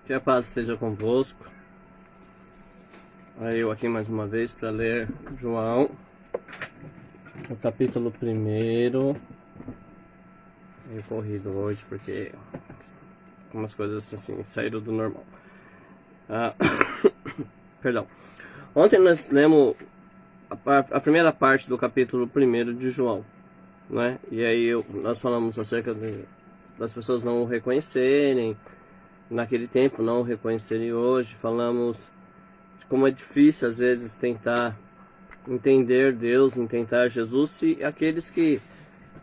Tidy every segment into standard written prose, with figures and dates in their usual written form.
Que a paz esteja convosco. Aí eu aqui mais uma vez para ler João, no capítulo 1. Meio corrido hoje porque algumas coisas assim saíram do normal. Perdão. Ontem nós lemos a primeira parte do capítulo 1 de João, né? E aí nós falamos acerca das pessoas não o reconhecerem naquele tempo, não o reconhecerem hoje. Falamos de como é difícil às vezes tentar entender Deus, tentar Jesus, se aqueles que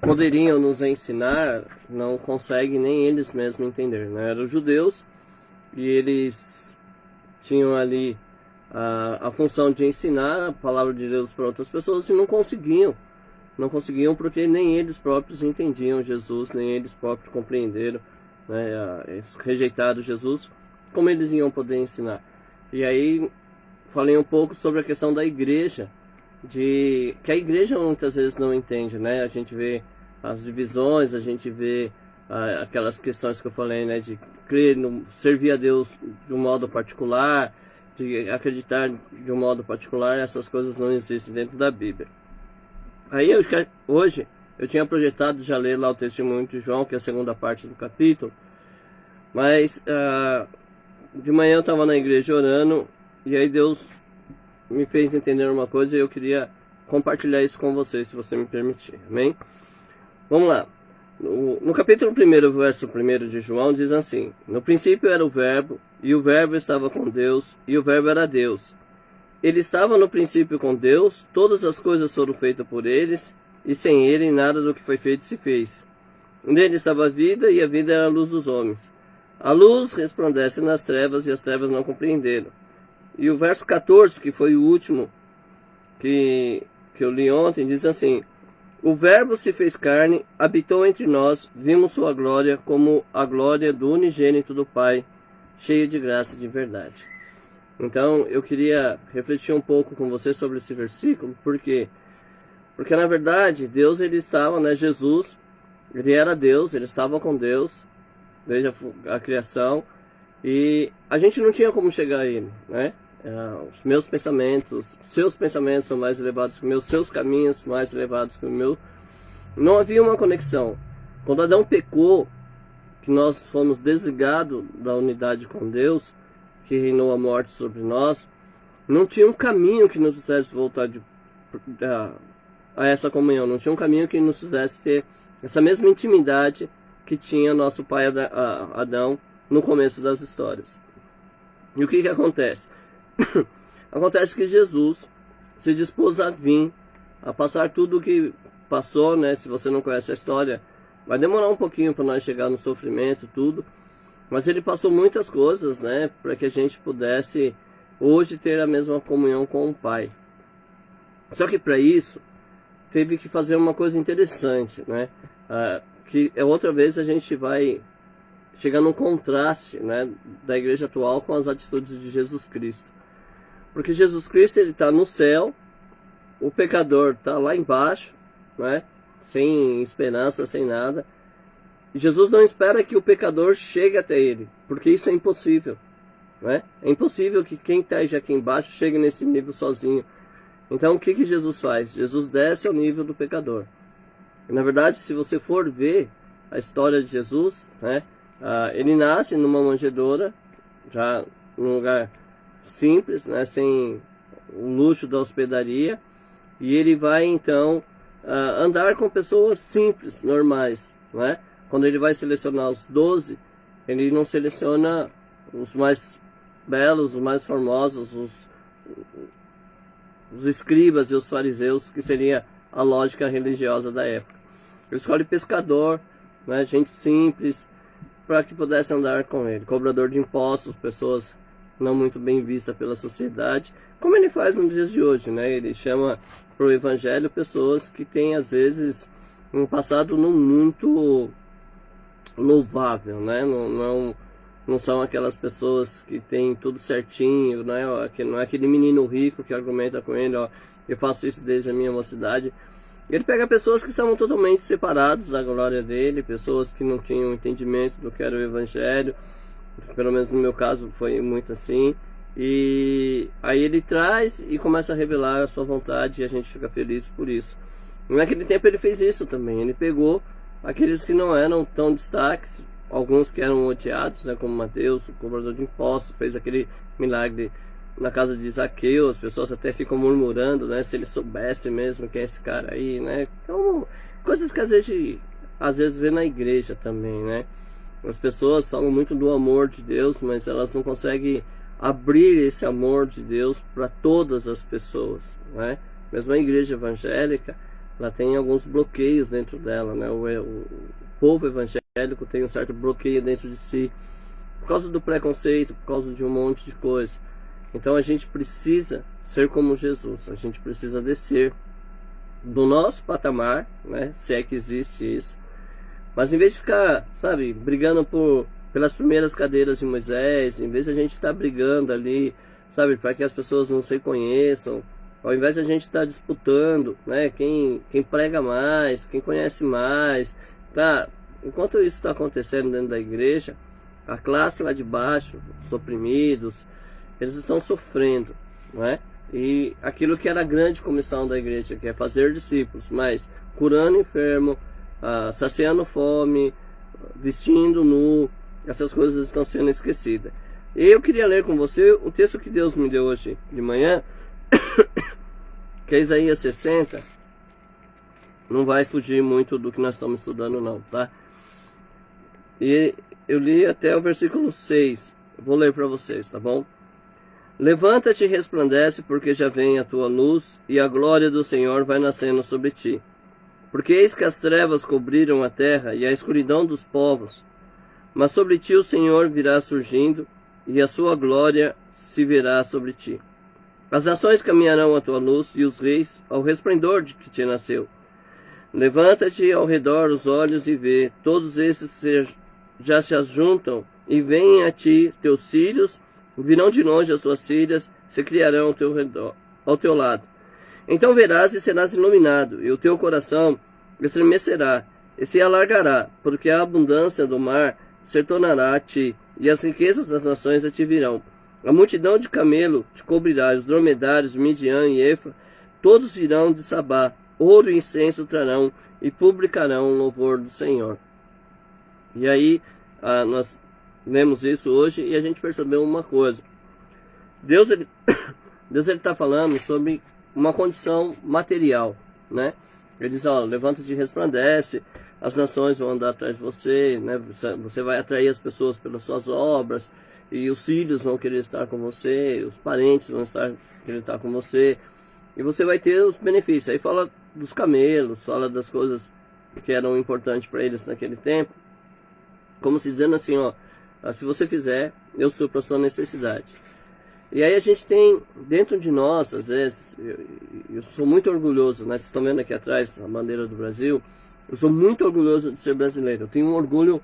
poderiam nos ensinar não conseguem nem eles mesmos entender, né? Eram os judeus e eles tinham ali a função de ensinar a palavra de Deus para outras pessoas e não conseguiam porque nem eles próprios entendiam Jesus, nem eles próprios compreenderam, né? Eles rejeitaram Jesus, como eles iam poder ensinar? E aí falei um pouco sobre a questão da igreja, que a igreja muitas vezes não entende, né? A gente vê as divisões, a gente vê aquelas questões que eu falei, né? De crer, servir a Deus de um modo particular, de acreditar de um modo particular. Essas coisas não existem dentro da Bíblia. Aí hoje eu tinha projetado já ler lá o testemunho de João, que é a segunda parte do capítulo, mas de manhã eu estava na igreja orando e aí Deus me fez entender uma coisa e eu queria compartilhar isso com vocês, se você me permitir, amém? Vamos lá. No capítulo 1, verso 1 de João, diz assim: no princípio era o Verbo, e o Verbo estava com Deus, e o Verbo era Deus. Ele estava no princípio com Deus, todas as coisas foram feitas por eles, e sem ele nada do que foi feito se fez. Nele estava a vida, e a vida era a luz dos homens. A luz resplandece nas trevas, e as trevas não compreenderam. E o verso 14, que foi o último que eu li ontem, diz assim: o Verbo se fez carne, habitou entre nós, vimos sua glória como a glória do unigênito do Pai, cheio de graça e de verdade. Então eu queria refletir um pouco com você sobre esse versículo, porque na verdade Deus, ele estava, né? Jesus, ele era Deus, ele estava com Deus desde a criação, e a gente não tinha como chegar a ele, né? Os meus pensamentos, seus pensamentos são mais elevados que os meus, seus caminhos mais elevados que o meu. Não havia uma conexão. Quando Adão pecou, que nós fomos desligados da unidade com Deus, que reinou a morte sobre nós, não tinha um caminho que nos fizesse voltar a essa comunhão, não tinha um caminho que nos fizesse ter essa mesma intimidade que tinha nosso pai Adão no começo das histórias. E o que acontece? Acontece que Jesus se dispôs a vir, a passar tudo o que passou, né? Se você não conhece a história, vai demorar um pouquinho para nós chegar no sofrimento, tudo. Mas ele passou muitas coisas, né? Para que a gente pudesse hoje ter a mesma comunhão com o Pai. Só que para isso, teve que fazer uma coisa interessante, né? Que outra vez a gente vai chegar num contraste, né, da igreja atual com as atitudes de Jesus Cristo. Porque Jesus Cristo, ele está no céu, o pecador está lá embaixo, né, sem esperança, sem nada. E Jesus não espera que o pecador chegue até ele, porque isso é impossível, né? É impossível que quem está aqui embaixo chegue nesse nível sozinho. Então o que Jesus faz? Jesus desce ao nível do pecador. E, na verdade, se você for ver a história de Jesus, né, ele nasce numa manjedoura, já num lugar simples, né, sem o luxo da hospedaria, e ele vai então andar com pessoas simples, normais, né? Quando ele vai selecionar os 12, ele não seleciona os mais belos, os mais formosos, os escribas e os fariseus, que seria a lógica religiosa da época. Ele escolhe pescador, né, gente simples, para que pudesse andar com ele. Cobrador de impostos, pessoas não muito bem vistas pela sociedade, como ele faz nos dias de hoje, né? Ele chama para o evangelho pessoas que têm às vezes um passado não muito louvável, né? Não são aquelas pessoas que têm tudo certinho, não é aquele menino rico que argumenta com ele, ó, eu faço isso desde a minha mocidade. Ele pega pessoas que estavam totalmente separadas da glória dele, pessoas que não tinham entendimento do que era o evangelho, Pelo menos no meu caso foi muito assim. E aí ele traz e começa a revelar a sua vontade e a gente fica feliz por isso. E naquele tempo ele fez isso também. Ele pegou aqueles que não eram tão destaques, alguns que eram odiados, né, como Mateus, o cobrador de impostos, fez aquele milagre na casa de Zaqueu. As pessoas até ficam murmurando, né, se ele soubesse mesmo quem é esse cara aí, né. Então, coisas que às vezes vê na igreja também, né. As pessoas falam muito do amor de Deus, mas elas não conseguem abrir esse amor de Deus para todas as pessoas, né? Mesmo a igreja evangélica, ela tem alguns bloqueios dentro dela, né? O povo evangélico tem um certo bloqueio dentro de si, por causa do preconceito, por causa de um monte de coisa. Então a gente precisa ser como Jesus, a gente precisa descer do nosso patamar, né? Se é que existe isso. Mas em vez de ficar, sabe, brigando pelas primeiras cadeiras de Moisés, em vez de a gente estar brigando ali, sabe, para que as pessoas não se conheçam, ao invés de a gente estar disputando, né, quem prega mais, quem conhece mais, tá? Enquanto isso está acontecendo dentro da igreja, a classe lá de baixo, os oprimidos, eles estão sofrendo, né? E aquilo que era a grande comissão da igreja, que é fazer discípulos, mas curando enfermo, saciando fome, vestindo nu, essas coisas estão sendo esquecidas. E eu queria ler com você o texto que Deus me deu hoje de manhã, que é Isaías 60. Não vai fugir muito do que nós estamos estudando não, tá? E eu li até o versículo 6. Vou ler para vocês, tá bom? Levanta-te e resplandece, porque já vem a tua luz, e a glória do Senhor vai nascendo sobre ti. Porque eis que as trevas cobriram a terra e a escuridão dos povos, mas sobre ti o Senhor virá surgindo, e a sua glória se verá sobre ti. As nações caminharão à tua luz, e os reis ao resplendor de que te nasceu. Levanta-te ao redor os olhos e vê, todos esses já se ajuntam, e vêm a ti teus filhos, virão de longe as tuas filhas, se criarão ao teu redor, ao teu lado. Então verás e serás iluminado, e o teu coração estremecerá, e se alargará, porque a abundância do mar se tornará a ti, e as riquezas das nações a ti virão. A multidão de camelo te cobrirá, os dromedários, Midian e Efa, todos virão de Sabá, ouro e incenso trarão, e publicarão o louvor do Senhor. E aí, nós lemos isso hoje, e a gente percebeu uma coisa. Deus ele está falando sobre uma condição material, né? Ele diz, ó, levanta-te e resplandece, as nações vão andar atrás de você, né? Você vai atrair as pessoas pelas suas obras, e os filhos vão querer estar com você, os parentes vão querer estar com você, e você vai ter os benefícios. Aí fala dos camelos, fala das coisas que eram importantes para eles naquele tempo, como se dizendo assim, ó, se você fizer, eu supro a sua necessidade. E aí a gente tem dentro de nós, às vezes, eu sou muito orgulhoso, né? Vocês estão vendo aqui atrás a bandeira do Brasil, eu sou muito orgulhoso de ser brasileiro. Eu tenho um orgulho,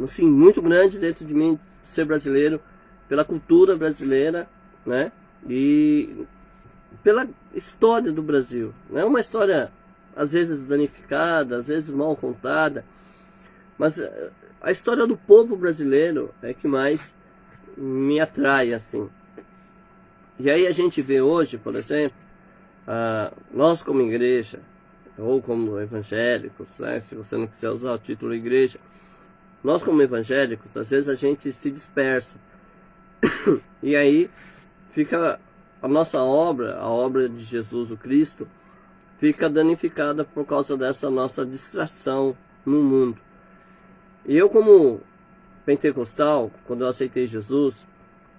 assim, muito grande dentro de mim de ser brasileiro, pela cultura brasileira, né? E pela história do Brasil. Não é uma história, às vezes, danificada, às vezes mal contada, mas a história do povo brasileiro é que mais me atrai, assim. E aí a gente vê hoje, por exemplo, nós como igreja, ou como evangélicos, né, se você não quiser usar o título igreja, nós como evangélicos, às vezes a gente se dispersa. E aí fica a nossa obra, a obra de Jesus o Cristo, fica danificada por causa dessa nossa distração no mundo. E eu como pentecostal, quando eu aceitei Jesus,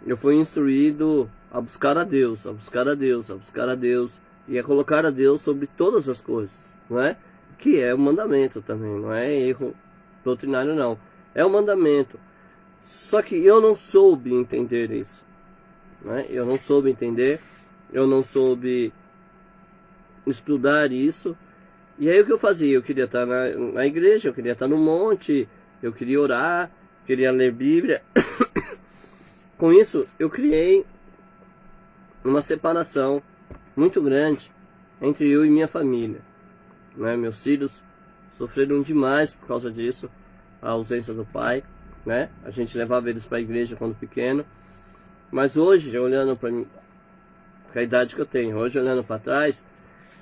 eu fui instruído a buscar a Deus, a buscar a Deus, a buscar a Deus, e a colocar a Deus sobre todas as coisas, não é? Que é um mandamento também, não é erro doutrinário não, é um mandamento. Só que eu não soube entender isso, né? Eu não soube entender, eu não soube estudar isso, e aí o que eu fazia? Eu queria estar na igreja, eu queria estar no monte, eu queria orar, queria ler Bíblia. Com isso, eu criei uma separação muito grande entre eu e minha família, né? Meus filhos sofreram demais por causa disso, a ausência do pai. né? A gente levava eles para a igreja quando pequeno. Mas hoje, olhando para mim, com a idade que eu tenho, hoje olhando para trás,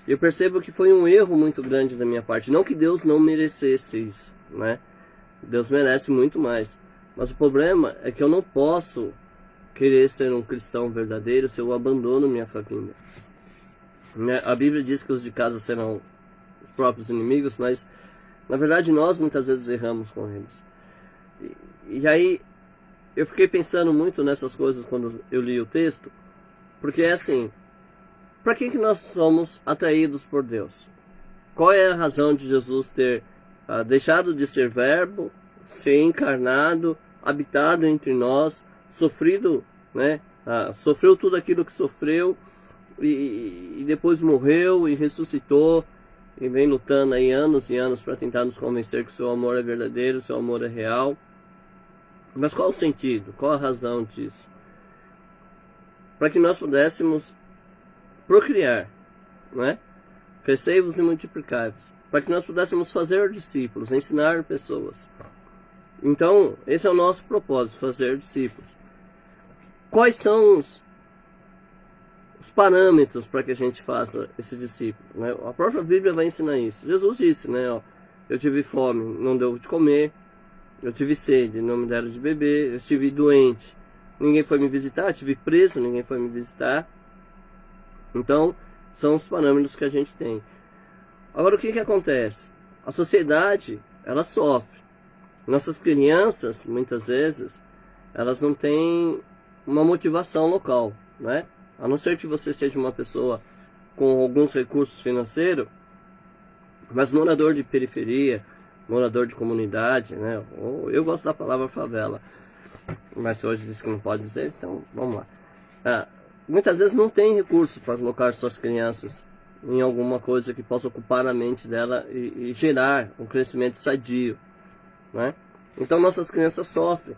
eu percebo que foi um erro muito grande da minha parte. Não que Deus não merecesse isso, né? Deus merece muito mais. Mas o problema é que eu não posso querer ser um cristão verdadeiro se eu abandono minha família. A Bíblia diz que os de casa serão os próprios inimigos, mas na verdade nós muitas vezes erramos com eles. E aí eu fiquei pensando muito nessas coisas quando eu li o texto, porque é assim, para que nós somos atraídos por Deus? Qual é a razão de Jesus ter deixado de ser verbo, ser encarnado, habitado entre nós, sofrido, né? Sofreu tudo aquilo que sofreu e depois morreu e ressuscitou e vem lutando aí anos e anos para tentar nos convencer que o seu amor é verdadeiro, o seu amor é real. Mas qual o sentido? Qual a razão disso? Para que nós pudéssemos procriar, não é? Crescei-vos e multiplicai-vos. Para que nós pudéssemos fazer discípulos, ensinar pessoas. Então, esse é o nosso propósito, fazer discípulos. Quais são os parâmetros para que a gente faça esse discípulo, né? A própria Bíblia vai ensinar isso. Jesus disse, né? Ó, eu tive fome, não deu de comer. Eu tive sede, não me deram de beber. Eu estive doente, ninguém foi me visitar. Eu estive preso, ninguém foi me visitar. Então, são os parâmetros que a gente tem. Agora, o que acontece? A sociedade, ela sofre. Nossas crianças, muitas vezes, elas não têm uma motivação local, né? A não ser que você seja uma pessoa com alguns recursos financeiros, mas morador de periferia, morador de comunidade, né? Eu gosto da palavra favela, mas hoje diz que não pode dizer, então vamos lá. Muitas vezes não tem recursos para colocar suas crianças em alguma coisa que possa ocupar a mente dela e gerar um crescimento sadio, né? Então nossas crianças sofrem.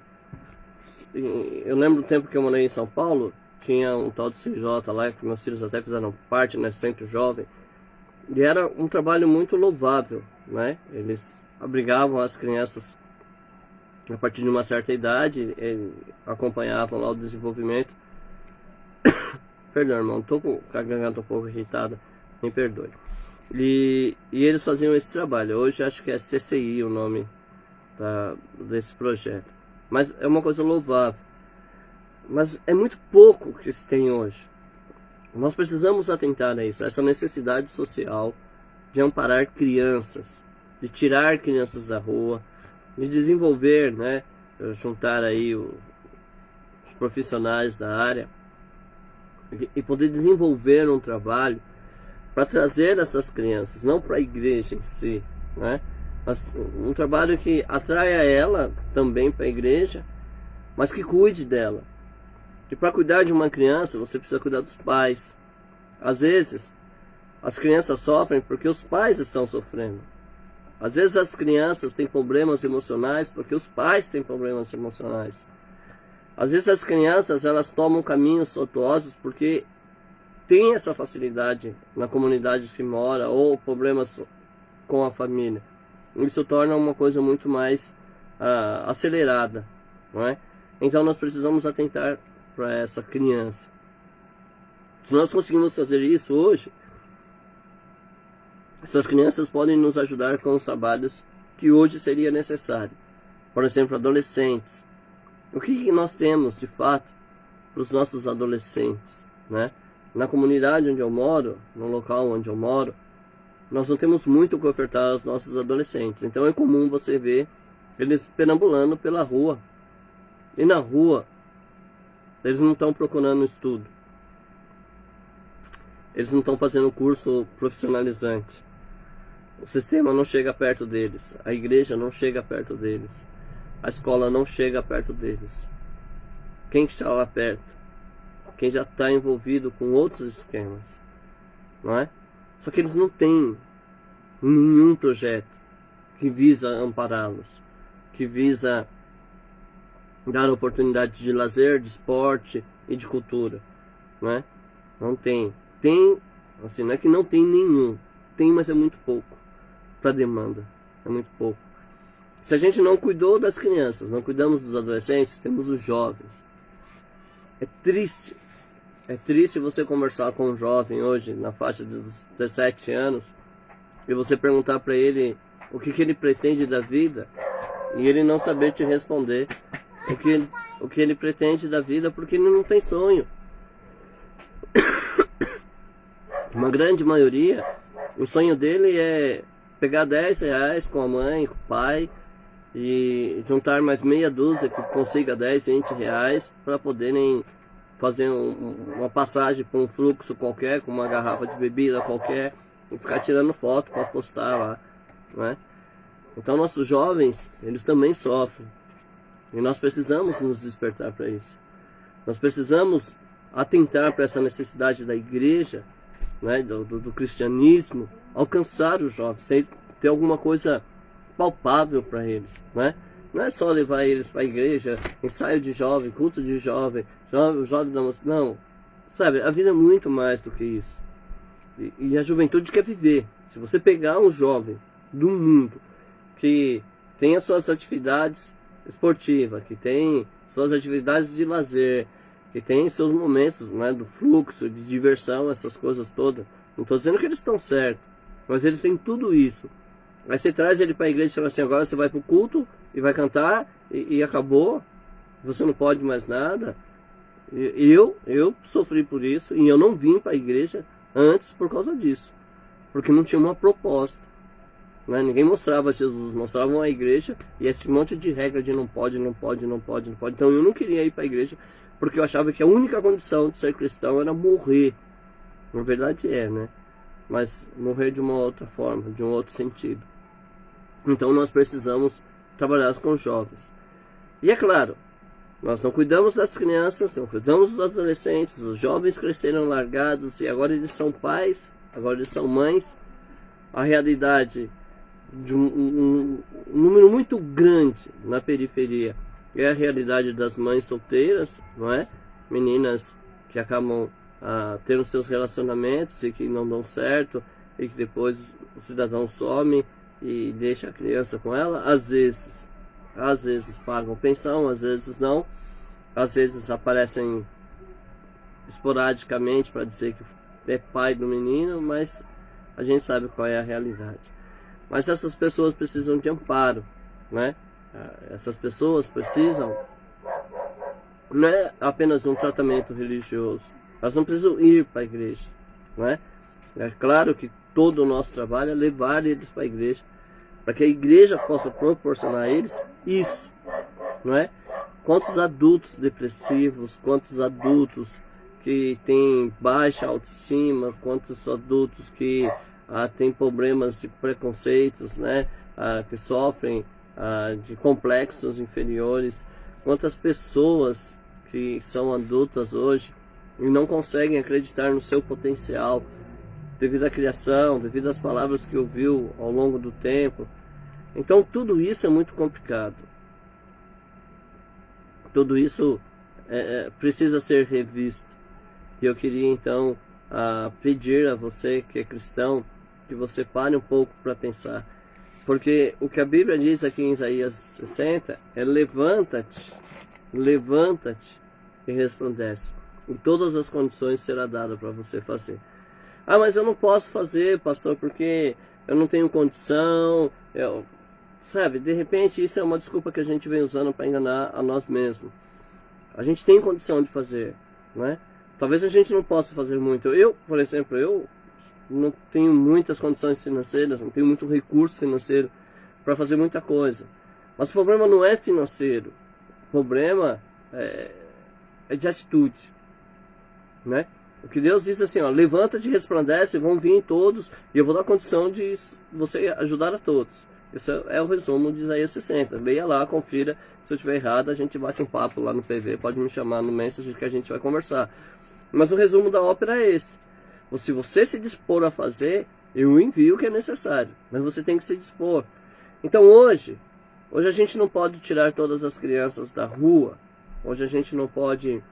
Eu lembro do tempo que eu morei em São Paulo, tinha um tal de CJ lá, que meus filhos até fizeram parte, né? Centro Jovem, e era um trabalho muito louvável, né? Eles abrigavam as crianças a partir de uma certa idade, acompanhavam lá o desenvolvimento. Perdão, irmão, tô com a garganta um pouco irritada, me perdoe. E eles faziam esse trabalho. Hoje acho que é CCI o nome desse projeto. Mas é uma coisa louvável. Mas é muito pouco que se tem hoje. Nós precisamos atentar a isso, a essa necessidade social de amparar crianças, de tirar crianças da rua, de desenvolver, né, juntar aí os profissionais da área e poder desenvolver um trabalho para trazer essas crianças, não para a igreja em si, né, mas um trabalho que atraia ela também para a igreja, mas que cuide dela. E para cuidar de uma criança, você precisa cuidar dos pais. Às vezes, as crianças sofrem porque os pais estão sofrendo. Às vezes as crianças têm problemas emocionais porque os pais têm problemas emocionais. Às vezes as crianças, elas tomam caminhos tortuosos porque tem essa facilidade na comunidade que mora ou problemas com a família. Isso torna uma coisa muito mais acelerada, não é? Então nós precisamos atentar para essa criança. Se nós conseguimos fazer isso hoje, essas crianças podem nos ajudar com os trabalhos que hoje seria necessário. Por exemplo, adolescentes. O que nós temos de fato para os nossos adolescentes, né? Na comunidade onde eu moro, no local onde eu moro, nós não temos muito o que ofertar aos nossos adolescentes. Então é comum você ver eles perambulando pela rua. E na rua, eles não estão procurando estudo. Eles não estão fazendo curso profissionalizante. O sistema não chega perto deles. A igreja não chega perto deles. A escola não chega perto deles. Quem está lá perto? Quem já está envolvido com outros esquemas, não é? Só que eles não têm nenhum projeto que visa ampará-los, que visa dar oportunidade de lazer, de esporte e de cultura, não é? Não tem. Tem, assim, não é que não tem nenhum. Tem, mas é muito pouco para demanda. É muito pouco. Se a gente não cuidou das crianças, não cuidamos dos adolescentes, temos os jovens. É triste. É triste você conversar com um jovem hoje, na faixa dos 17 anos, e você perguntar para ele o que ele pretende da vida, e ele não saber te responder o que ele pretende da vida, porque ele não tem sonho. Uma grande maioria, o sonho dele é pegar 10 reais com a mãe, com o pai, e juntar mais meia dúzia que consiga 10, 20 reais para poderem fazer uma passagem para um fluxo qualquer, com uma garrafa de bebida qualquer, e ficar tirando foto para postar lá, né? Então nossos jovens, eles também sofrem, e nós precisamos nos despertar para isso. Nós precisamos atentar para essa necessidade da igreja, né, do cristianismo, alcançar os jovens, ter alguma coisa palpável para eles, né? Não é só levar eles para a igreja, ensaio de jovem, culto de jovem, jovem da música. Não, sabe, a vida é muito mais do que isso. E a juventude quer viver. Se você pegar um jovem do mundo que tem as suas atividades esportivas, que tem suas atividades de lazer, que tem seus momentos, né, do fluxo, de diversão, essas coisas todas. Não estou dizendo que eles estão certos, mas eles têm tudo isso. Aí você traz ele para a igreja e fala assim, agora você vai para o culto e vai cantar e acabou, você não pode mais nada. Eu sofri por isso e eu não vim para a igreja antes por causa disso, porque não tinha uma proposta, né? Ninguém mostrava Jesus, mostravam a igreja e esse monte de regra de não pode, não pode, não pode, não pode. Então eu não queria ir para a igreja porque eu achava que a única condição de ser cristão era morrer. Na verdade é, né? Mas morrer de uma outra forma, de um outro sentido. Então nós precisamos trabalhar com os jovens. E é claro, nós não cuidamos das crianças, não cuidamos dos adolescentes, os jovens cresceram largados e agora eles são pais, agora eles são mães. A realidade de um número muito grande na periferia é a realidade das mães solteiras, não é? Meninas que acabam tendo seus relacionamentos e que não dão certo e que depois o cidadão some e deixa a criança com ela. Às vezes pagam pensão, às vezes não, às vezes aparecem esporadicamente para dizer que é pai do menino, mas a gente sabe qual é a realidade. Mas essas pessoas precisam de amparo, né? Essas pessoas precisam, não é apenas um tratamento religioso, elas não precisam ir para a igreja, né? É claro que todo o nosso trabalho é levar eles para a igreja, para que a igreja possa proporcionar a eles isso, não é? Quantos adultos depressivos, quantos adultos que têm baixa autoestima, quantos adultos que têm problemas de preconceitos, né? Que sofrem de complexos inferiores, quantas pessoas que são adultas hoje e não conseguem acreditar no seu potencial, devido à criação, devido às palavras que ouviu ao longo do tempo. Então tudo isso é muito complicado. Tudo isso precisa ser revisto. E eu queria então pedir a você que é cristão, que você pare um pouco para pensar. Porque o que a Bíblia diz aqui em Isaías 60 é: levanta-te, levanta-te e resplandece. Em todas as condições será dado para você fazer. Mas eu não posso fazer, pastor, porque eu não tenho condição. Sabe, de repente isso é uma desculpa que a gente vem usando para enganar a nós mesmos. A gente tem condição de fazer, né? Talvez a gente não possa fazer muito. Eu, por exemplo, eu não tenho muitas condições financeiras, não tenho muito recurso financeiro para fazer muita coisa. Mas o problema não é financeiro, o problema é de atitude, né? O que Deus diz assim, ó: levanta-te e resplandece, vão vir todos e eu vou dar condição de você ajudar a todos. Esse é o resumo de Isaías 60. Leia lá, confira. Se eu estiver errado, a gente bate um papo lá no PV, pode me chamar no Messenger que a gente vai conversar. Mas o resumo da ópera é esse: se você se dispor a fazer, eu envio o que é necessário, mas você tem que se dispor. Então hoje a gente não pode tirar todas as crianças da rua. Hoje a gente não pode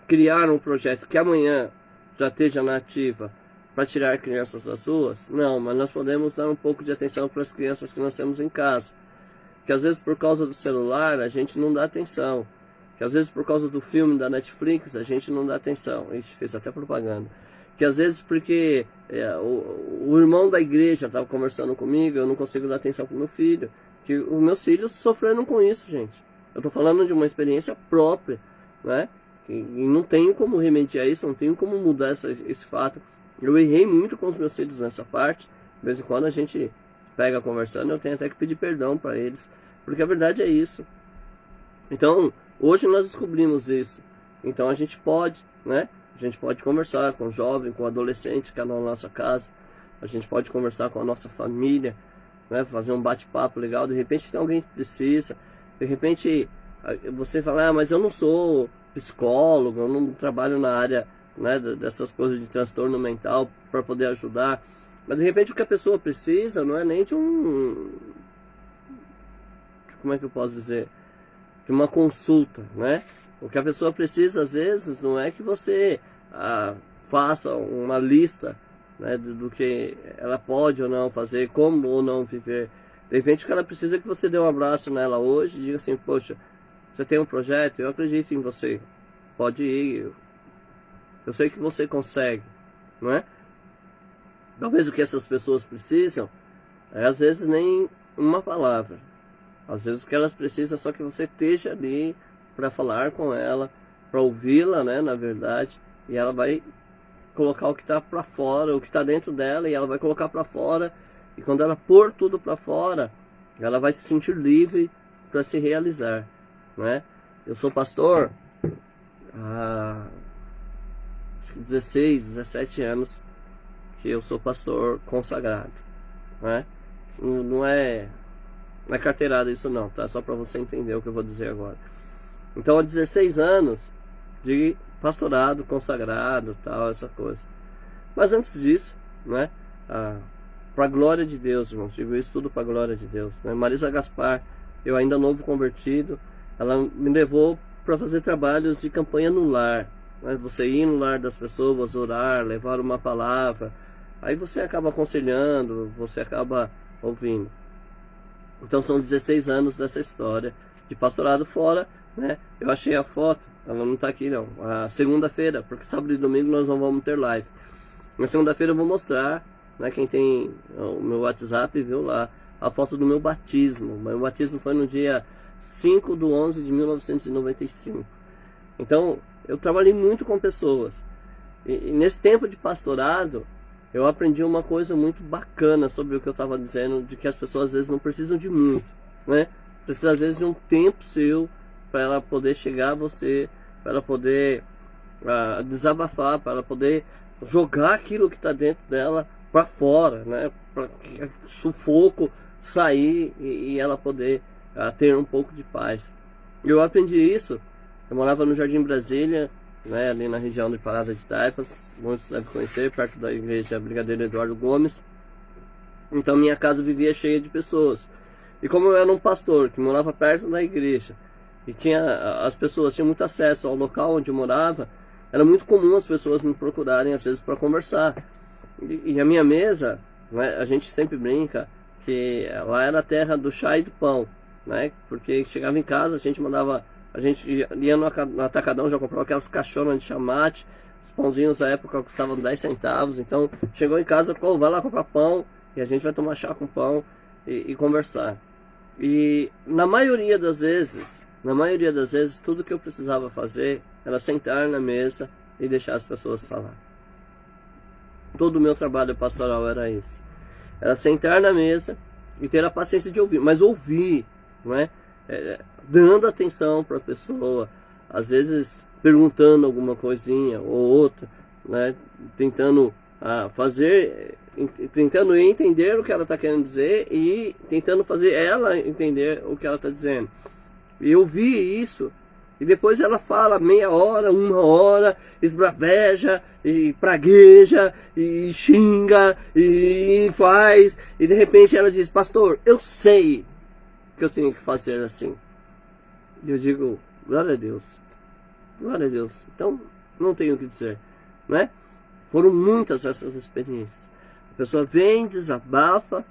criar um projeto que amanhã já esteja na ativa para tirar crianças das ruas. Não, mas nós podemos dar um pouco de atenção para as crianças que nós temos em casa. que às vezes por causa do celular a gente não dá atenção, que às vezes por causa do filme da Netflix a gente não dá atenção. Ixi, fez até propaganda. Que às vezes porque o irmão da igreja estava conversando comigo, eu não consigo dar atenção para o meu filho. Que os meus filhos sofreram com isso, gente. Eu estou falando de uma experiência própria, né? E não tenho como remediar isso, não tenho como mudar esse fato. Eu errei muito com os meus filhos nessa parte. De vez em quando a gente pega conversando, eu tenho até que pedir perdão para eles, porque a verdade é isso. Então, hoje nós descobrimos isso. Então a gente pode, né? A gente pode conversar com o jovem, com o adolescente que está na nossa casa. A gente pode conversar com a nossa família, né? Fazer um bate-papo legal. De repente tem alguém que precisa. De repente você fala, ah, mas eu não sou psicólogo, eu não trabalho na área, né, dessas coisas de transtorno mental para poder ajudar. Mas de repente o que a pessoa precisa não é nem de como é que eu posso dizer? De uma consulta, né? O que a pessoa precisa, às vezes, não é que você faça uma lista, né, do que ela pode ou não fazer, como ou não viver. De repente, o que ela precisa é que você dê um abraço nela hoje e diga assim, poxa, você tem um projeto, eu acredito em você, pode ir, eu sei que você consegue, não é? Talvez o que essas pessoas precisam é, às vezes, nem uma palavra. Às vezes o que elas precisam é só que você esteja ali para falar com ela, para ouvi-la, né, na verdade, e ela vai colocar o que está para fora, o que está dentro dela, e ela vai colocar para fora, e quando ela pôr tudo para fora, ela vai se sentir livre para se realizar, né? Eu sou pastor há acho que 16, 17 anos que eu sou pastor consagrado, né? Não é carteirada isso não, tá? Só para você entender o que eu vou dizer agora. Então, há 16 anos de pastorado, consagrado, tal, essa coisa. Mas antes disso, né, para a glória de Deus, irmãos, digo isso tudo para a glória de Deus, né? Marisa Gaspar, eu ainda novo convertido, ela me levou para fazer trabalhos de campanha no lar, né? Você ir no lar das pessoas, orar, levar uma palavra, aí você acaba aconselhando, você acaba ouvindo. Então são 16 anos dessa história de pastorado fora, né? Eu achei a foto, ela não está aqui não, a segunda-feira, porque sábado e domingo nós não vamos ter live. Na segunda-feira eu vou mostrar, né, quem tem o meu WhatsApp viu lá, a foto do meu batismo. Meu batismo foi no dia 5/11/1995. Então, eu trabalhei muito com pessoas. E nesse tempo de pastorado, eu aprendi uma coisa muito bacana sobre o que eu estava dizendo, de que as pessoas às vezes não precisam de muito, né? Precisa às vezes de um tempo seu para ela poder chegar a você, para ela poder desabafar, para ela poder jogar aquilo que está dentro dela para fora, né? Para que o sufoco sair e ela poder ter um pouco de paz. Eu aprendi isso. Eu morava no Jardim Brasília, né, ali na região de Parada de Taipas, muitos devem conhecer, perto da igreja Brigadeiro Eduardo Gomes. Então minha casa vivia cheia de pessoas. E como eu era um pastor que morava perto da igreja, e as pessoas tinham muito acesso ao local onde eu morava, era muito comum as pessoas me procurarem às vezes para conversar. E a minha mesa, né, a gente sempre brinca que lá era a terra do chá e do pão, né? Porque chegava em casa, a gente ia no atacadão, já comprava aquelas caixonas de chamate, os pãozinhos na época custavam 10 centavos, então chegou em casa, vai lá comprar pão, e a gente vai tomar chá com pão e conversar. E na maioria das vezes, tudo que eu precisava fazer era sentar na mesa e deixar as pessoas falar. Todo o meu trabalho pastoral era isso. Era sentar na mesa e ter a paciência de ouvir, mas ouvir, não é? Dando atenção para a pessoa, às vezes perguntando alguma coisinha ou outra, né? Tentando tentando entender o que ela está querendo dizer e tentando fazer ela entender o que ela está dizendo. E eu vi isso, e depois ela fala meia hora, uma hora, esbraveja, e pragueja, e xinga, e faz, e de repente ela diz, pastor, eu sei que eu tenho que fazer assim. E eu digo, glória a Deus, glória a Deus. Então, não tenho o que dizer, né? Foram muitas essas experiências. A pessoa vem, desabafa,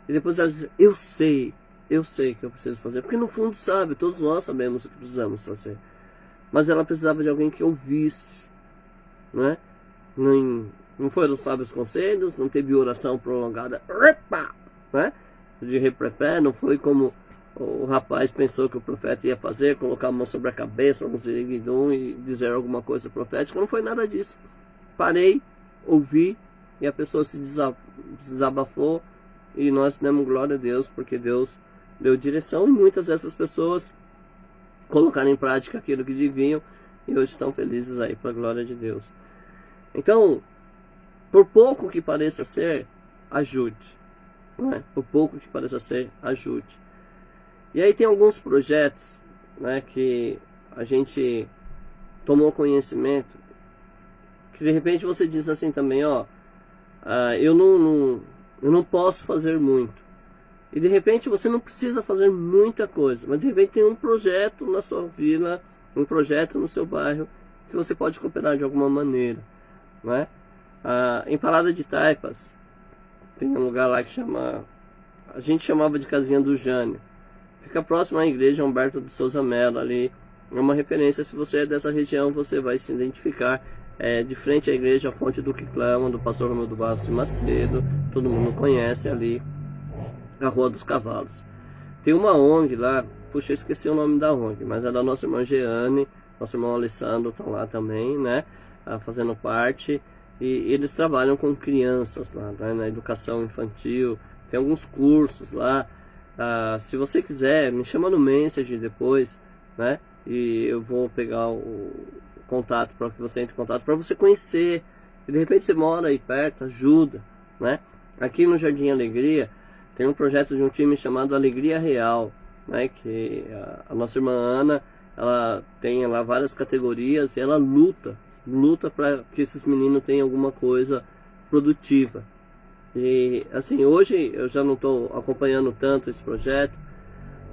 e depois ela diz, eu sei eu sei que eu preciso fazer, porque no fundo sabe, todos nós sabemos o que precisamos fazer, mas ela precisava de alguém que ouvisse, né? Não foram sábios conselhos, não teve oração prolongada, né? De reprepé, não foi como o rapaz pensou que o profeta ia fazer, colocar a mão sobre a cabeça, um ziriguidum e dizer alguma coisa profética. Não foi nada disso. Parei, ouvi, e a pessoa se desabafou, e nós demos glória a Deus, porque Deus deu direção, e muitas dessas pessoas colocaram em prática aquilo que deviam, e hoje estão felizes aí, para a glória de Deus. Então, por pouco que pareça ser, ajude. Não é? Por pouco que pareça ser, ajude. E aí tem alguns projetos, né, que a gente tomou conhecimento, que de repente você diz assim também, ó, eu não posso fazer muito. E de repente você não precisa fazer muita coisa, mas de repente tem um projeto na sua vila, um projeto no seu bairro, que você pode cooperar de alguma maneira, né? Em Parada de Taipas, tem um lugar lá que chama, a gente chamava de Casinha do Jânio. Fica próximo à igreja Humberto de Souza Mello, ali é uma referência. Se você é dessa região, você vai se identificar. De frente à igreja Fonte do que Clama, do pastor Romeu do Barros de Macedo, todo mundo conhece ali, a Rua dos Cavalos. Tem uma ONG lá, puxa, eu esqueci o nome da ONG, mas é da nossa irmã Jeane, nosso irmão Alessandro estão lá também, né, fazendo parte, e eles trabalham com crianças lá, né, na educação infantil, tem alguns cursos lá. Se você quiser, me chama no Messenger depois, né? E eu vou pegar o contato para que você entre em contato, para você conhecer. E de repente você mora aí perto, ajuda, né? Aqui no Jardim Alegria tem um projeto de um time chamado Alegria Real, né? Que a nossa irmã Ana, ela tem lá várias categorias e ela luta para que esses meninos tenham alguma coisa produtiva. E assim, hoje eu já não estou acompanhando tanto esse projeto,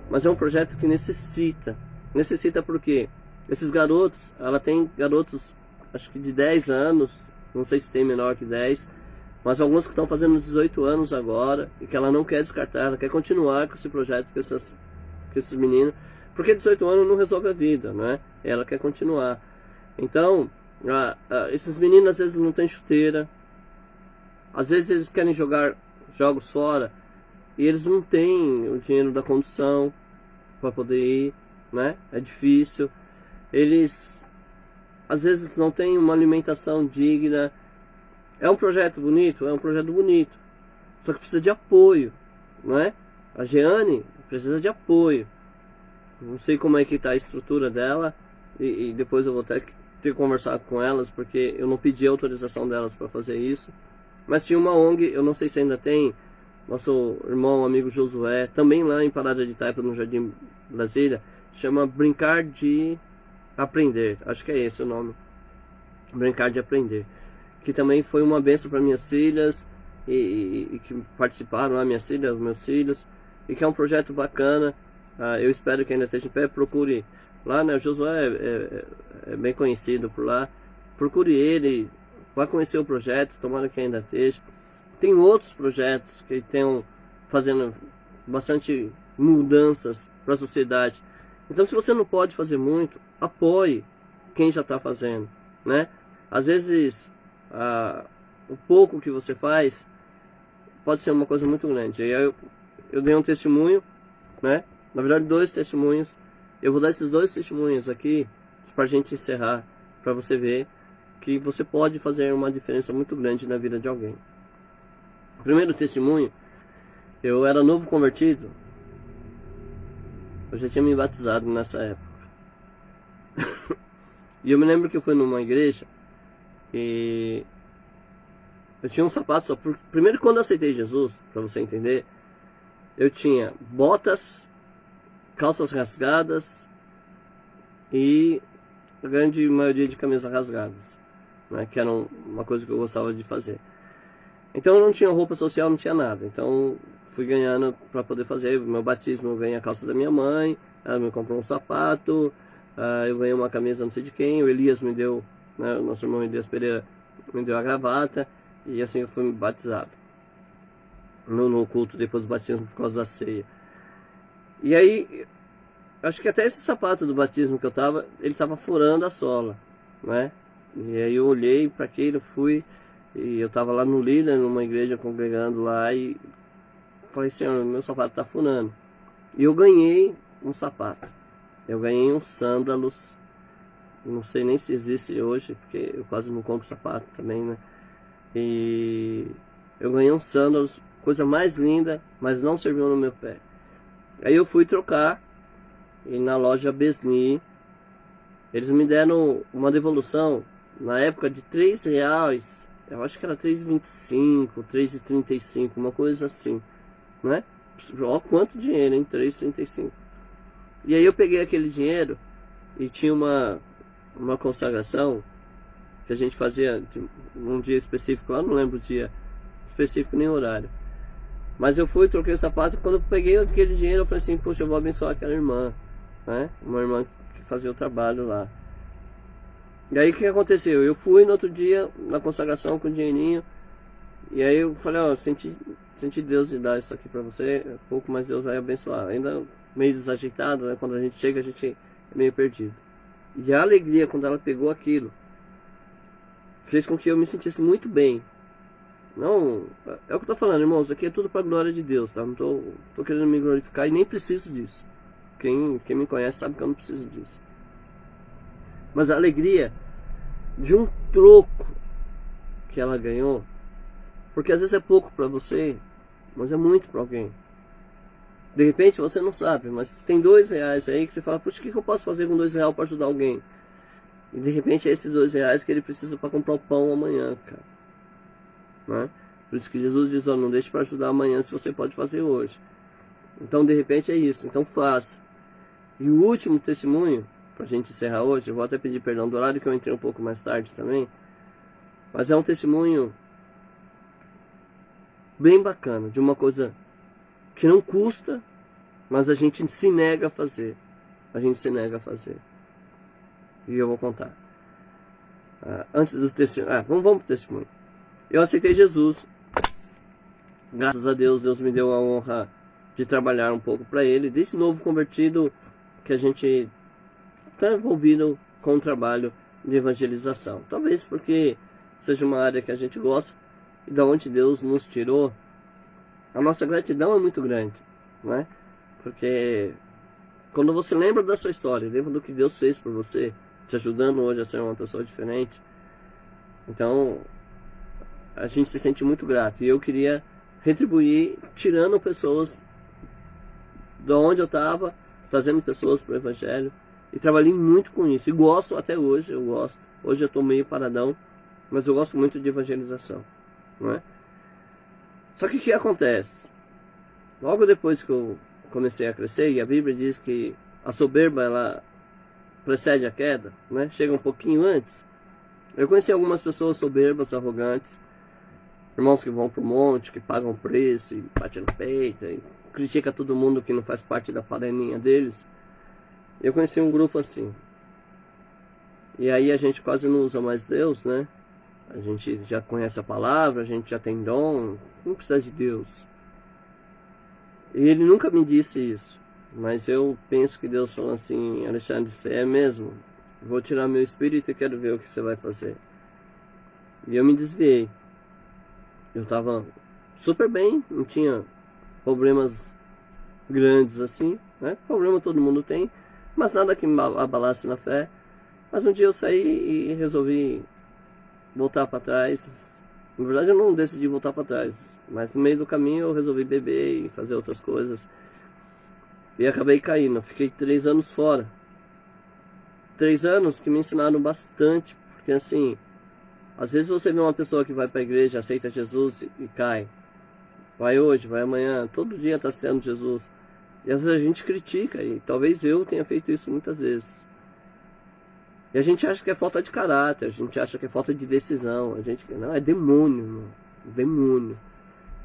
mas é um projeto que necessita porque esses garotos, ela tem garotos acho que de 10 anos, não sei se tem menor que 10, mas alguns que estão fazendo 18 anos agora, e que ela não quer descartar, ela quer continuar com esse projeto com esses meninos, porque 18 anos não resolve a vida, né? Ela quer continuar. Então, esses meninos às vezes não têm chuteira, às vezes eles querem jogar jogos fora e eles não têm o dinheiro da condução para poder ir, né? É difícil. Eles às vezes não têm uma alimentação digna. É um projeto bonito? É um projeto bonito. Só que precisa de apoio, não é? A Jeane precisa de apoio. Não sei como é que está a estrutura dela e depois eu vou ter que conversar com elas, porque eu não pedi autorização delas para fazer isso. Mas tinha uma ONG, eu não sei se ainda tem, nosso irmão, amigo Josué, também lá em Parada de Taipa, no Jardim Brasília, chama Brincar de Aprender, acho que é esse o nome, Brincar de Aprender, que também foi uma benção para minhas filhas, e que participaram lá, minhas filhas, meus filhos, e que é um projeto bacana. Eu espero que ainda esteja em pé. Procure lá, né, o Josué é bem conhecido por lá, procure ele, vai conhecer o projeto, tomara que ainda esteja. Tem outros projetos que estão fazendo bastante mudanças para a sociedade. Então, se você não pode fazer muito, apoie quem já está fazendo, né? Às vezes, o pouco que você faz pode ser uma coisa muito grande. E eu dei um testemunho, né? Na verdade, 2 testemunhos. Eu vou dar esses 2 testemunhos aqui para a gente encerrar, para você ver que você pode fazer uma diferença muito grande na vida de alguém. Primeiro testemunho, eu era novo convertido, eu já tinha me batizado nessa época. E eu me lembro que eu fui numa igreja e eu tinha um sapato só. Primeiro, quando eu aceitei Jesus, para você entender, eu tinha botas, calças rasgadas e a grande maioria de camisas rasgadas, né, que era uma coisa que eu gostava de fazer. Então eu não tinha roupa social, não tinha nada. Então fui ganhando para poder fazer. Meu batismo, eu ganhei a calça da minha mãe, ela me comprou um sapato, eu ganhei uma camisa não sei de quem, o Elias me deu, né, o nosso irmão Elias Pereira me deu a gravata, e assim eu fui batizado no culto depois do batismo por causa da ceia. E aí, acho que até esse sapato do batismo que eu tava, ele tava furando a sola, né? E aí eu olhei para aquilo, fui, e eu tava lá no líder, numa igreja congregando lá, e falei, Senhor, meu sapato tá furando. E eu ganhei um sapato. Eu ganhei um sândalos. Não sei nem se existe hoje, porque eu quase não compro sapato também, né? E eu ganhei um sândalos, coisa mais linda, mas não serviu no meu pé. Aí eu fui trocar, e na loja Besni, eles me deram uma devolução, na época de R$ 3, eu acho que era 3,25, 3,35, uma coisa assim, né? Ó, quanto dinheiro, hein? 3,35. E aí eu peguei aquele dinheiro e tinha uma consagração que a gente fazia num dia específico, eu não lembro o dia específico nem o horário. Mas eu fui, troquei o sapato, e quando eu peguei aquele dinheiro eu falei assim, poxa, eu vou abençoar aquela irmã, né? Uma irmã que fazia o trabalho lá. E aí o que aconteceu? Eu fui no outro dia na consagração com o dinheirinho, e aí eu falei, ó, senti Deus de dar isso aqui pra você, pouco mais Deus vai abençoar. Ainda meio desajeitado, né? Quando a gente chega, a gente é meio perdido. E a alegria quando ela pegou aquilo fez com que eu me sentisse muito bem. Não, é o que eu tô falando, irmãos, aqui é tudo pra glória de Deus, tá? Não tô querendo me glorificar e nem preciso disso. Quem me conhece sabe que eu não preciso disso. Mas a alegria de um troco que ela ganhou, porque às vezes é pouco para você, mas é muito para alguém. De repente você não sabe, mas tem R$ 2 aí que você fala, puxa, o que eu posso fazer com R$ 2 para ajudar alguém? E de repente é esses R$ 2 que ele precisa para comprar o pão amanhã, cara. Né? Por isso que Jesus diz, ó, não deixe para ajudar amanhã se você pode fazer hoje. Então de repente é isso, então faça. E o último testemunho, pra gente encerrar hoje, eu vou até pedir perdão do horário que eu entrei um pouco mais tarde também, mas é um testemunho bem bacana, de uma coisa que não custa, mas a gente se nega a fazer. A gente se nega a fazer. E eu vou contar. Antes do testemunho, vamos pro testemunho. Eu aceitei Jesus. Graças a Deus, Deus me deu a honra de trabalhar um pouco para Ele. Desse novo convertido que a gente está envolvido com o trabalho de evangelização. Talvez porque seja uma área que a gente gosta e da onde Deus nos tirou, a nossa gratidão é muito grande, né? Porque quando você lembra da sua história, lembra do que Deus fez por você, te ajudando hoje a ser uma pessoa diferente, então a gente se sente muito grato. E eu queria retribuir tirando pessoas de onde eu estava, trazendo pessoas para o Evangelho. E trabalhei muito com isso. E gosto até hoje, eu gosto. Hoje eu estou meio paradão, mas eu gosto muito de evangelização. Não é? Só que o que acontece? Logo depois que eu comecei a crescer, e a Bíblia diz que a soberba ela precede a queda, né? Chega um pouquinho antes. Eu conheci algumas pessoas soberbas, arrogantes, irmãos que vão pro monte, que pagam preço e batem no peito, e critica todo mundo que não faz parte da panelinha deles. Eu conheci um grupo assim. E aí a gente quase não usa mais Deus, né? A gente já conhece a palavra, a gente já tem dom, não precisa de Deus. E ele nunca me disse isso, mas eu penso que Deus falou assim, Alexandre, você é mesmo? Vou tirar meu espírito e quero ver o que você vai fazer. E eu me desviei. Eu estava super bem, não tinha problemas grandes assim, né? Problema todo mundo tem, mas nada que me abalasse na fé. Mas um dia eu saí e resolvi voltar para trás. Na verdade eu não decidi voltar para trás, mas no meio do caminho eu resolvi beber e fazer outras coisas. E acabei caindo, fiquei 3 anos fora. 3 anos que me ensinaram bastante, porque assim, às vezes você vê uma pessoa que vai para a igreja, aceita Jesus e cai. Vai hoje, vai amanhã, todo dia está citando Jesus. E às vezes a gente critica, e talvez eu tenha feito isso muitas vezes. E a gente acha que é falta de caráter, a gente acha que é falta de decisão. A gente não, é demônio, irmão. Demônio.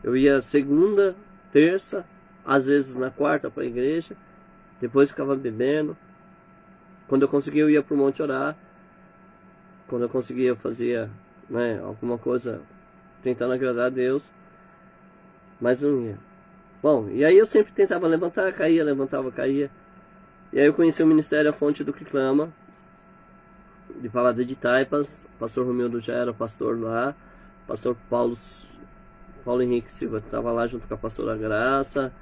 Eu ia segunda, terça, às vezes na quarta para a igreja, depois ficava bebendo. Quando eu conseguia eu ia para o monte orar. Quando eu conseguia eu fazia, né, alguma coisa tentando agradar a Deus. Mas não ia. Bom, e aí eu sempre tentava levantar, caía, levantava, caía. E aí eu conheci o Ministério A Fonte do que Clama, de Palada de Taipas. O pastor Romildo já era pastor lá. O pastor Paulo Henrique Silva estava lá junto com a pastora Graça.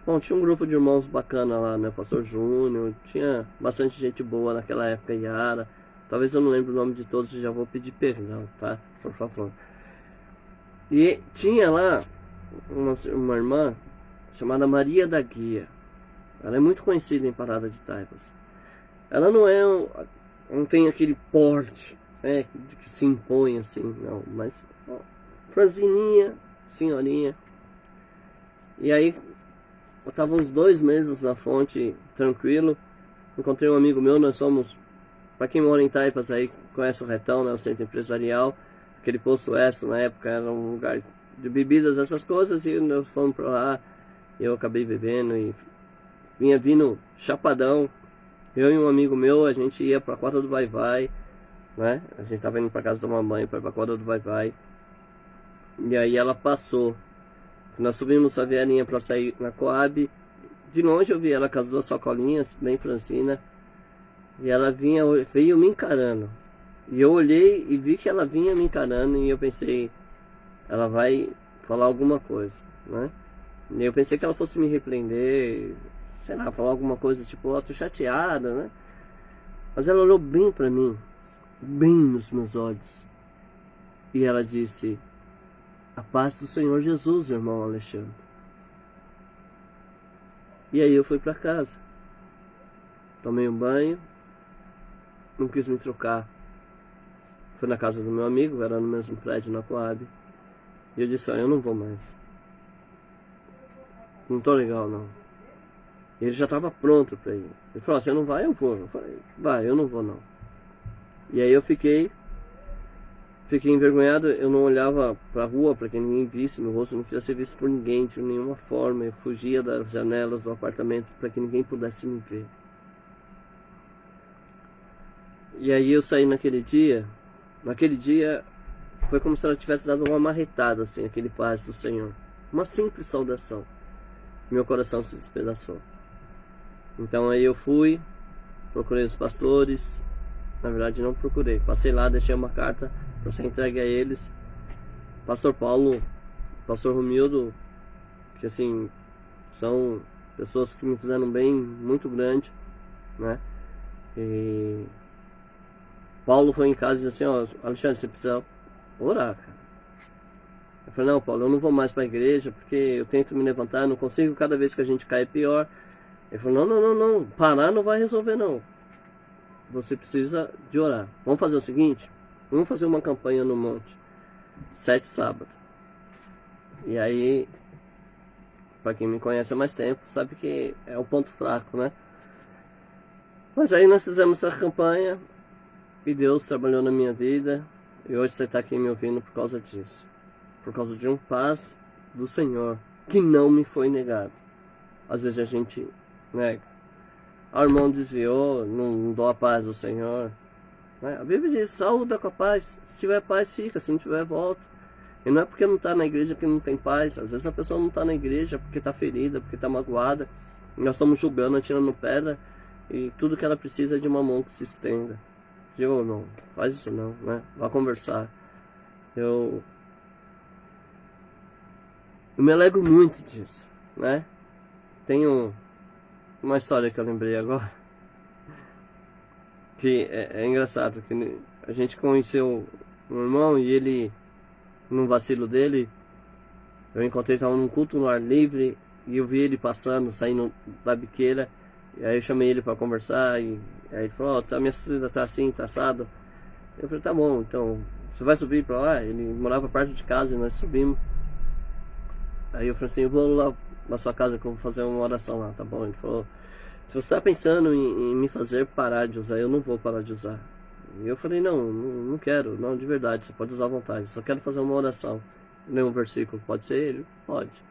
Bom, tinha um grupo de irmãos bacana lá, né? Pastor Júnior, tinha bastante gente boa naquela época, Yara. Talvez eu não lembre o nome de todos, já vou pedir perdão, tá? Por favor. E tinha lá uma irmã chamada Maria da Guia. Ela é muito conhecida em Parada de Taipas. Ela não tem aquele porte, né, que se impõe assim, não. Mas, ó, franzininha, senhorinha. E aí, eu estava uns 2 meses na fonte, tranquilo. Encontrei um amigo meu, nós somos, para quem mora em Taipas aí, conhece o Retão, né, o centro empresarial. Aquele posto Oeste, na época, era um lugar de bebidas, essas coisas. E nós fomos para lá, eu acabei bebendo e vinha vindo chapadão. Eu e um amigo meu, a gente ia para a quadra do Vai-Vai, né? A gente tava indo para casa da mamãe, para a quadra do Vai-Vai. E aí ela passou. Nós subimos a vielinha para sair na Coab. De longe eu vi ela com as 2 sacolinhas, bem francina. E ela veio me encarando. E eu olhei e vi que ela vinha me encarando e eu pensei, ela vai falar alguma coisa, né? E eu pensei que ela fosse me repreender, sei lá, falar alguma coisa tipo, ó, tô chateada, né? Mas ela olhou bem pra mim, bem nos meus olhos. E ela disse, a paz do Senhor Jesus, irmão Alexandre. E aí eu fui pra casa. Tomei um banho, não quis me trocar. Fui na casa do meu amigo, era no mesmo prédio, na Coab. E eu disse, olha, eu não vou mais. Não tô legal, não. Ele já estava pronto para ir. Ele falou, você não vai? Eu vou. Eu falei, vai, eu não vou, não. E aí eu fiquei envergonhado. Eu não olhava para a rua para que ninguém visse meu rosto, não queria ser visto por ninguém de nenhuma forma. Eu fugia das janelas do apartamento para que ninguém pudesse me ver. E aí eu saí naquele dia foi como se ela tivesse dado uma marretada, assim, aquele paz do Senhor. Uma simples saudação. Meu coração se despedaçou. Então aí eu fui, procurei os pastores. Na verdade não procurei, passei lá, deixei uma carta para ser entregue a eles. Pastor Paulo, Pastor Romildo, que assim, são pessoas que me fizeram um bem muito grande, né? E Paulo foi em casa e disse assim, ó, Alexandre, você precisa orar, cara. Eu falei, não, Paulo, eu não vou mais para a igreja porque eu tento me levantar, não consigo, cada vez que a gente cai é pior. Ele falou, não, parar não vai resolver não. Você precisa de orar. Vamos fazer o seguinte, vamos fazer uma campanha no monte, 7 sábados. E aí, para quem me conhece há mais tempo, sabe que é o ponto fraco, né? Mas aí nós fizemos essa campanha e Deus trabalhou na minha vida. E hoje você está aqui me ouvindo por causa disso. Por causa de um paz do Senhor que não me foi negado. Às vezes a gente nega. O irmão desviou, não dou a paz do Senhor. A Bíblia diz, saúda com a paz. Se tiver paz, fica. Se não tiver, volta. E não é porque não está na igreja que não tem paz. Às vezes a pessoa não está na igreja porque está ferida, porque está magoada. E nós estamos julgando, atirando pedra. E tudo que ela precisa é de uma mão que se estenda. Digo, não, faz isso não, né? Vá conversar. Eu me alegro muito disso, né? Tem uma história que eu lembrei agora. Que é engraçado, que a gente conheceu um irmão e ele, num vacilo dele, eu encontrei, estava num culto no ar livre e eu vi ele passando, saindo da biqueira. E aí eu chamei ele para conversar e aí ele falou, tá, minha vida tá assim, tá assado. Eu falei, tá bom, então você vai subir para lá? Ele morava perto de casa e nós subimos. Aí eu falei assim, eu vou lá na sua casa que eu vou fazer uma oração lá, tá bom? Ele falou, se você está pensando em me fazer parar de usar, eu não vou parar de usar. E eu falei, não quero, não, de verdade, você pode usar à vontade, só quero fazer uma oração. Ler um versículo, pode ser ele? Pode.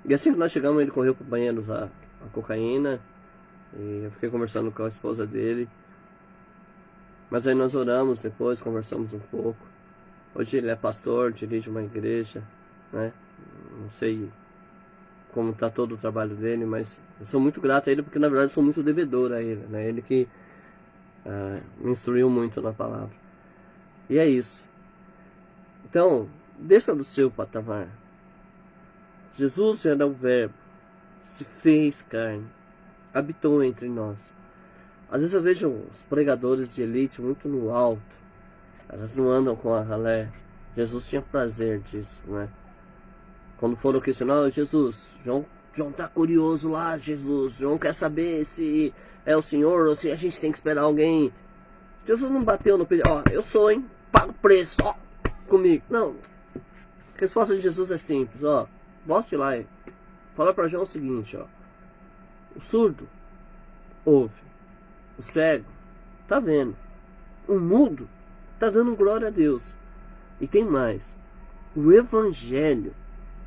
E assim que nós chegamos, ele correu pro banheiro usar a cocaína. E eu fiquei conversando com a esposa dele. Mas aí nós oramos depois, conversamos um pouco. Hoje ele é pastor, dirige uma igreja, né? Não sei como está todo o trabalho dele, mas eu sou muito grato a ele, porque na verdade eu sou muito devedor a ele, né? Ele que me instruiu muito na palavra. E é isso. Então, desça do seu patamar. Jesus era o Verbo, se fez carne, habitou entre nós. Às vezes eu vejo os pregadores de elite muito no alto, elas não andam com a ralé. Jesus tinha prazer disso, né? Quando foram questionar, Jesus, João tá curioso lá, Jesus, João quer saber se é o Senhor ou se a gente tem que esperar alguém. Jesus não bateu no peito, ó, eu sou, hein, paga o preço, ó, comigo. Não, a resposta de Jesus é simples, ó, volte lá e fala para João o seguinte, ó, o surdo ouve, o cego tá vendo, o mudo tá dando glória a Deus. E tem mais, o evangelho,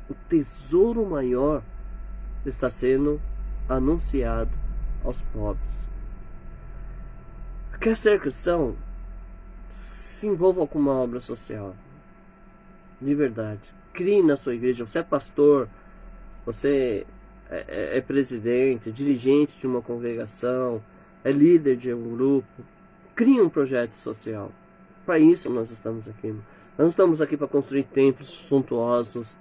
o tesouro maior, está sendo anunciado aos pobres. Quer ser cristão? Se envolva com uma obra social. De verdade. Crie na sua igreja. Você é pastor, você é presidente, dirigente de uma congregação, é líder de um grupo. Crie um projeto social. Para isso nós estamos aqui. Nós não estamos aqui para construir templos suntuosos.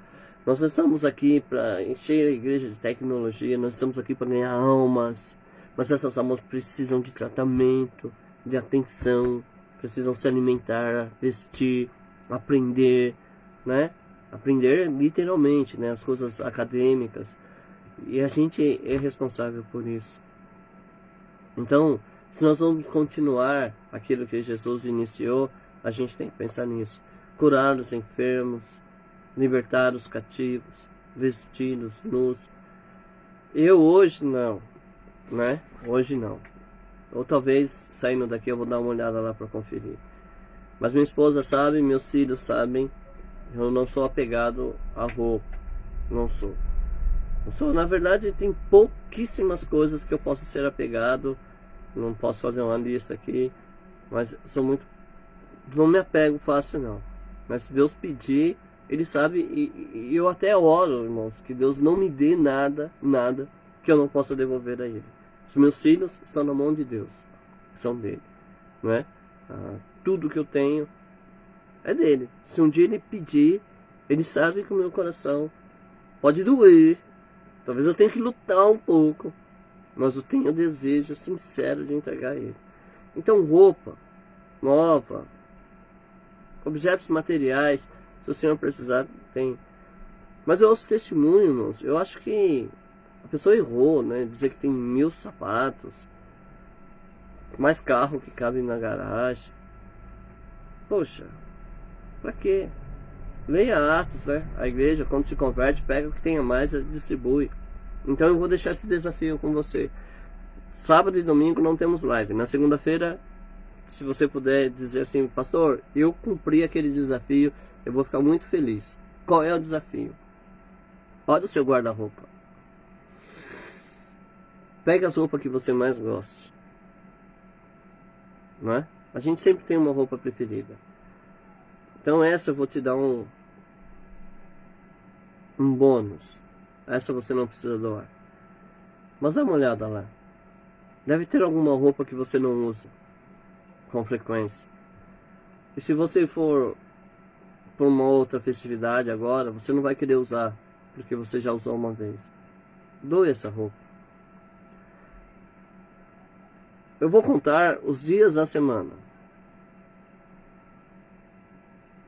Nós estamos aqui para encher a igreja de tecnologia. Nós estamos aqui para ganhar almas. Mas essas almas precisam de tratamento, de atenção. Precisam se alimentar, vestir, aprender, né? Aprender literalmente, né? As coisas acadêmicas. E a gente é responsável por isso. Então, se nós vamos continuar aquilo que Jesus iniciou, a gente tem que pensar nisso. Curar os enfermos, libertar os cativos, vestir os nus. Eu hoje não, né? Hoje não. Ou talvez saindo daqui eu vou dar uma olhada lá para conferir. Mas minha esposa sabe, meus filhos sabem, eu não sou apegado à roupa. Não sou. Na verdade, tem pouquíssimas coisas que eu posso ser apegado. Não posso fazer uma lista aqui, mas sou muito, não me apego fácil não. Mas se Deus pedir, Ele sabe, e eu até oro, irmãos, que Deus não me dê nada que eu não possa devolver a Ele. Os meus filhos estão na mão de Deus, são dele, não é? Tudo que eu tenho é dele. Se um dia Ele pedir, Ele sabe que o meu coração pode doer. Talvez eu tenha que lutar um pouco, mas eu tenho o desejo sincero de entregar a Ele. Então, roupa nova, objetos materiais, se o Senhor precisar, tem. Mas eu ouço testemunho, irmãos. Eu acho que a pessoa errou, né? Dizer que tem 1000 sapatos, mais carro que cabe na garagem. Poxa, pra quê? Leia Atos, né? A igreja, quando se converte, pega o que tem a mais e distribui. Então eu vou deixar esse desafio com você. Sábado e domingo não temos live. Na segunda-feira, se você puder dizer assim, pastor, eu cumpri aquele desafio, eu vou ficar muito feliz. Qual é o desafio? Olha o seu guarda-roupa. Pega as roupas que você mais goste. Não é? A gente sempre tem uma roupa preferida. Então essa eu vou te dar um bônus. Essa você não precisa doar. Mas dá uma olhada lá. Deve ter alguma roupa que você não usa com frequência. E se você for para uma outra festividade agora, você não vai querer usar, porque você já usou uma vez. Doe essa roupa. Eu vou contar os dias da semana.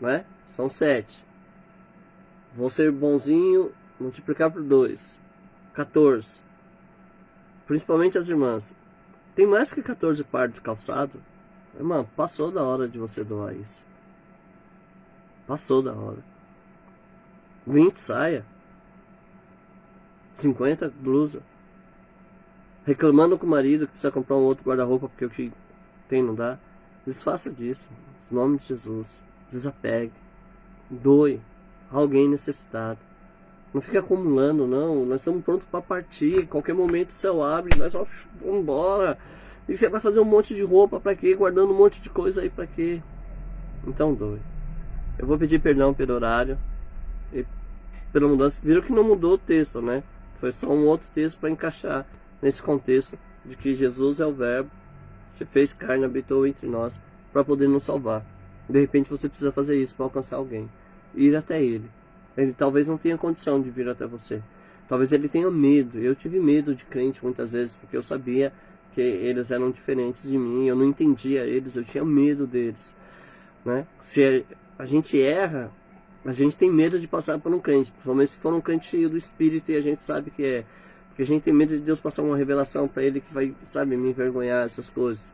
Né? São 7. Vou ser bonzinho, multiplicar por 2. 14. Principalmente as irmãs. Tem mais que 14 pares de calçado. Irmã, passou da hora de você doar isso. Passou da hora. 20 saia. 50 blusa. Reclamando com o marido que precisa comprar um outro guarda-roupa porque o que tem não dá. Desfaça disso. Em nome de Jesus. Desapegue. Doe a alguém necessitado. Não fica acumulando, não. Nós estamos prontos para partir. Qualquer momento o céu abre. Nós vamos embora. E você vai fazer um monte de roupa para quê? Guardando um monte de coisa aí para quê? Então doe. Eu vou pedir perdão pelo horário e pela mudança. Viram que não mudou o texto, né? Foi só um outro texto para encaixar nesse contexto de que Jesus é o Verbo, se fez carne, habitou entre nós para poder nos salvar. De repente você precisa fazer isso para alcançar alguém, ir até ele. Ele talvez não tenha condição de vir até você. Talvez ele tenha medo. Eu tive medo de crente muitas vezes, porque eu sabia que eles eram diferentes de mim, eu não entendia eles, eu tinha medo deles, né? Se a gente erra, a gente tem medo de passar por um crente, principalmente se for um crente cheio do Espírito, e a gente sabe que é. Porque a gente tem medo de Deus passar uma revelação para ele que vai, sabe, me envergonhar, essas coisas.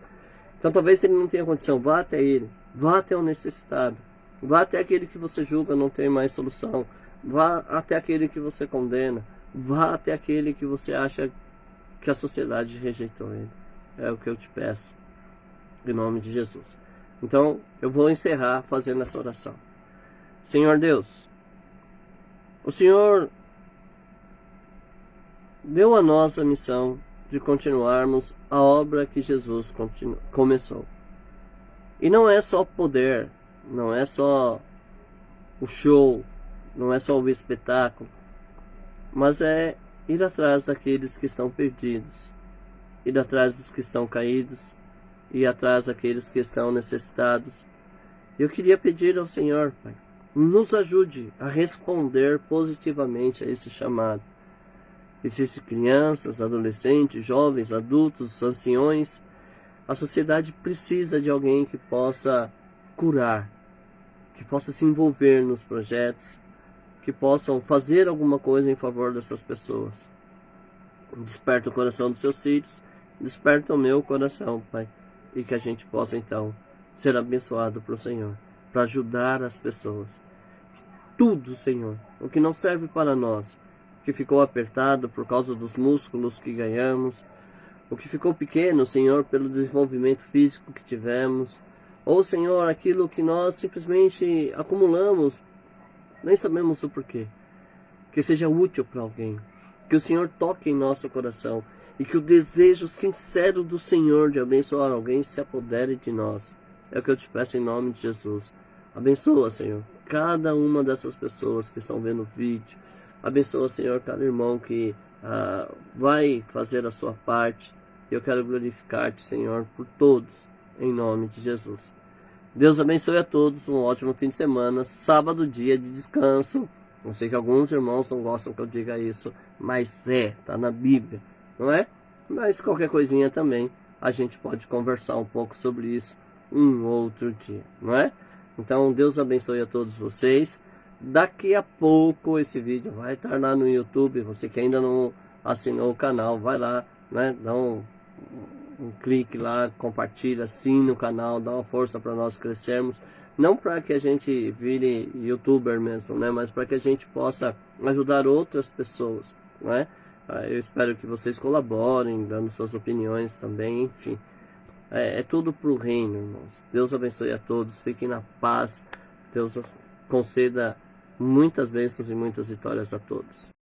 Então talvez ele não tenha condição, vá até ele, vá até o necessitado, vá até aquele que você julga não tem mais solução, vá até aquele que você condena, vá até aquele que você acha que a sociedade rejeitou ele. É o que eu te peço, em nome de Jesus. Então eu vou encerrar fazendo essa oração. Senhor Deus, o Senhor deu a nós a missão de continuarmos a obra que Jesus começou. E não é só poder, não é só o show, não é só o espetáculo, mas é ir atrás daqueles que estão perdidos, ir atrás dos que estão caídos, ir atrás daqueles que estão necessitados. Eu queria pedir ao Senhor, Pai, nos ajude a responder positivamente a esse chamado. Existem crianças, adolescentes, jovens, adultos, anciões. A sociedade precisa de alguém que possa curar, que possa se envolver nos projetos, que possam fazer alguma coisa em favor dessas pessoas. Desperta o coração dos seus filhos, desperta o meu coração, Pai, e que a gente possa então ser abençoado pelo Senhor, para ajudar as pessoas. Tudo, Senhor, o que não serve para nós, que ficou apertado por causa dos músculos que ganhamos, o que ficou pequeno, Senhor, pelo desenvolvimento físico que tivemos, ou, Senhor, aquilo que nós simplesmente acumulamos, nem sabemos o porquê, que seja útil para alguém, que o Senhor toque em nosso coração e que o desejo sincero do Senhor de abençoar alguém se apodere de nós. É o que eu te peço em nome de Jesus. Abençoa, Senhor, cada uma dessas pessoas que estão vendo o vídeo. Abençoa, Senhor, cada irmão que vai fazer a sua parte. Eu quero glorificar-te, Senhor, por todos, em nome de Jesus. Deus abençoe a todos, um ótimo fim de semana, sábado, dia de descanso. Eu sei que alguns irmãos não gostam que eu diga isso, mas tá na Bíblia, não é? Mas qualquer coisinha também, a gente pode conversar um pouco sobre isso um outro dia, não é? Então, Deus abençoe a todos vocês. Daqui a pouco esse vídeo vai estar lá no YouTube. Você que ainda não assinou o canal, vai lá, né? Dá um clique lá, compartilha, assina o canal, dá uma força para nós crescermos. Não para que a gente vire youtuber mesmo, né? Mas para que a gente possa ajudar outras pessoas, né? Eu espero que vocês colaborem, dando suas opiniões também, enfim. É tudo para o reino, irmãos. Deus abençoe a todos, fiquem na paz. Deus conceda muitas bênçãos e muitas vitórias a todos.